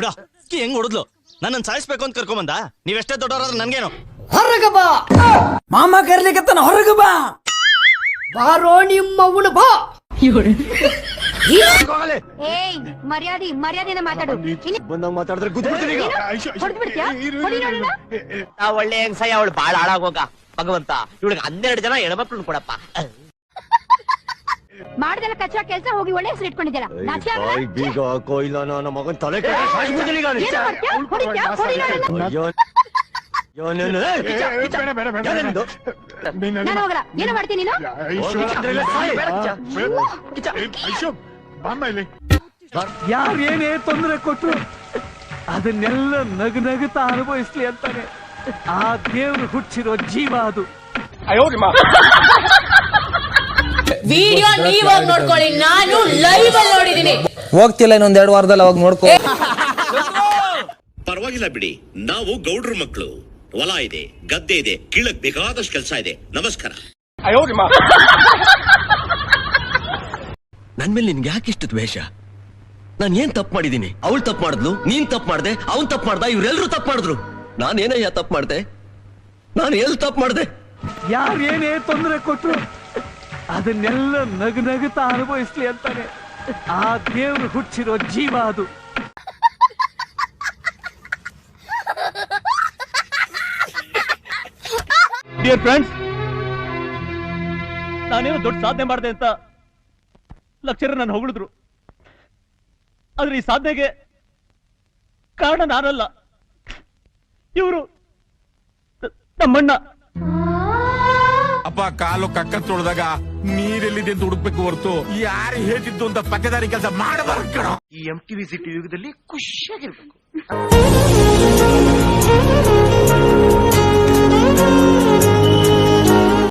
ಬಿಡ ಹೆಂಗ್ ಹೊಡೆದ್ಲು ನನ್ನ ಸಾಯಿಸ್ಬೇಕು ಅಂತ ಕರ್ಕೊಂಬಂದ. ನೀವೆಷ್ಟೇ ದೊಡ್ಡವರಾದ್ರೆ ನನ್ಗೇನು. ಹೊರಗ ಬಾ ಮಾಮ ಕರ್ಲಿಕತ್ತನ, ಹೊರಗ ಬಾ ಬಾರೋ ನಿಮ್ಮವನು ಬಾ. ಮರ್ಯಾದೆನ ಮಾತಾಡು. ಬಂದಾಗ ಮಾತಾಡಿದ್ರೆ ಒಳ್ಳೆ ಹೆಂಗ್ಸಯ್ಯ, ಅವಳು ಬಾಳ ಹಾಳಾಗೋಗ ಭಗವಂತ. ಇವಳಿಗೆ 12 ಜನ ಹೆಣ್ಮಕ್ಳು ಕೊಡಪ್ಪ. ಮಾಡ್ದಲ್ಲ ಕಚ್ಚಾ ಕೆಲ್ಸ, ಹೋಗಿ ಒಳ್ಳೆ ಹೆಸರು ಇಟ್ಕೊಂಡಿದ್ದೀರಾ. ಬೀಗ ಹಾಕೋ, ಇಲ್ಲ ನನ್ನ ಮಗನ್ ತಲೆ ಏನು ಮಾಡ್ತೀನಿ ನೀನು? ಯಾರು ಏನೇ ತೊಂದರೆ ಕೊಟ್ರು ಅದನ್ನೆಲ್ಲ ನಗು ನಗುತ್ತಾ ಅನುಭವಿಸ್ಲಿ ಅಂತಾನೆ ಆ ದೇವ್ರು ಹುಟ್ಟಿರೋ ಜೀವ ಅದು. ವಿಡಿಯೋ ನೀವಾಗ ನೋಡ್ಕೊಳ್ಳಿ, ನಾನು ಲೈವ್ ಅಲ್ಲಿ ನೋಡಿದೀನಿ. ಹೋಗ್ತಿಲ್ಲ ಇನ್ನೊಂದ್ 2 ವಾರದಲ್ಲಿ ಅವಾಗ ನೋಡ್ಕೊ. ಪರವಾಗಿಲ್ಲ ಬಿಡಿ, ನಾವು ಗೌಡ್ರ ಮಕ್ಕಳು. ಹೊಲ ಇದೆ, ಗದ್ದೆ ಇದೆ, ಕೀಳಕ್ ಬೇಕಾದಷ್ಟು ಕೆಲಸ ಇದೆ. ನಮಸ್ಕಾರ. ನನ್ ಮೇಲೆ ನಿನ್ಗೆ ಯಾಕೆ ಇಷ್ಟು ದ್ವೇಷ? ನಾನು ಏನ್ ತಪ್ಪು ಮಾಡಿದೀನಿ? ಅವಳು ತಪ್ಪು ಮಾಡಿದ್ಲು, ನೀನ್ ತಪ್ಪು ಮಾಡ್ದೆ, ಅವನ್ ತಪ್ಪು ಮಾಡ್ದ, ಇವ್ರೆಲ್ರೂ ತಪ್ಪು ಮಾಡಿದ್ರು. ನಾನೇನಯ್ಯ ತಪ್ಪು ಮಾಡ್ದೆ? ನಾನು ಎಲ್ಲಿ ತಪ್ಪು ಮಾಡ್ದೆ? ಯಾರು ಏನೇ ತೊಂದರೆ ಕೊಟ್ರು ಅದನ್ನೆಲ್ಲ ನಗು ನಗುತ್ತಾ ಅನುಭವಿಸ್ಲಿ ಅಂತಾನೆ ಆ ದೇವ್ರು ಹುಟ್ಟಿರೋ ಜೀವ ಅದು. ಡಿಯರ್ ಫ್ರೆಂಡ್ಸ್, ನಾನೇನು ದೊಡ್ಡ ಸಾಧನೆ ಮಾಡಿದೆ ಅಂತ ಲೆಕ್ಚರರ್ ನನ್ನ ಹೊಗಳಿದ್ರು. ಆದ್ರೆ ಈ ಸಾಧನೆಗೆ ಕಾರಣ ನಾನಲ್ಲ, ಇವರು ನಮ್ಮಣ್ಣ. ಅಪ್ಪ ಕಾಲು ಕಕ್ಕ ತೊಳೆದಾಗ ನೀರೆಲ್ಲಿದೆ ಅಂತ ಹುಡುಕ್ಬೇಕು ಹೊರತು ಯಾರು ಹೇಳ್ತಿದ್ದು ಅಂತ ಪಕ್ಕದಾರಿ ಕೆಲಸ ಮಾಡಬಾರ್ದು ಕಣೋ. ಈ MTV ಸಿಟಿ ಯುಗದಲ್ಲಿ ಖುಷಿಯಾಗಿರ್ಬೇಕು.